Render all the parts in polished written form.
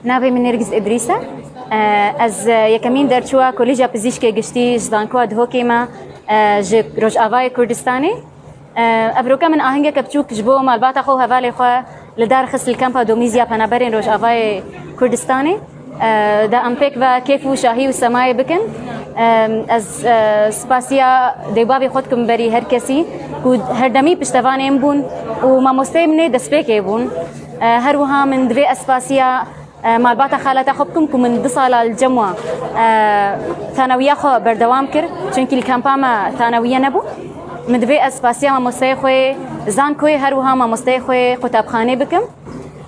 ناوی من نرگس ادریسه از یکمین درچوا کلیجا پزیشکی گشتی جدانکوا دهوکی ما ج روجاوای کردستانی ابروکا من آهنگ کبچوک جبو مالبات خو حوالی خو لدار خصل کمپا دومیزیا پنابرین روجاوای کردستانی دا امپیک و کیف و شاهی و سمای بکن از سپاسیا دیبابی خود کم بری هر کسی کو هر دمی پشتوانیم بون و ما مستمنه دسپیک بون هر وها من دوی اسپاسیا مالبات خالتا خبكم من بصال الجمعة ثانوية خو بردوام كر چونكي الكامبا ما ثانوية نبو من دوی اسپاسیا ما مستيخوي زان كوي هر وها ما مستيخوي كتابخانه بكم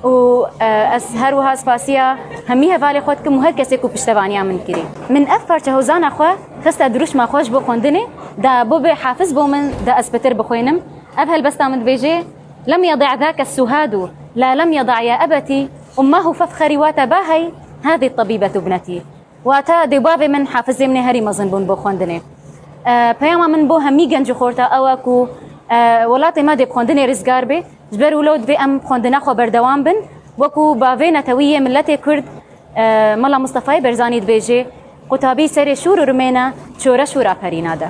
و از هر وها اسپاسیا همي هوالي خودكم وهر كسي كو پشتوانيا من كري من افر چهوزان اخو خستا دروش ما خوش بو خوندني دا بو حافظ بو من دا اسبتر بخوينم ابهل بستا من بيجي لم يضع ذاك السهاد لا لم يضع يا ابتي امه فافخري واتباهي هذه الطبيبة ابنتي واتا دباب من حافظ من هري مزن بون بو خوندني پیام من بو همي گنج خورتا اوكو ولاتي ما دي خوندني رزگار به جبر ولود في ام خوندنا خو بردوام بن وكو باوينا تويه ملتي كرد ملا مصطفى برزاني دبيجي قطابي سري شور رمينا شورا شورا فرينادا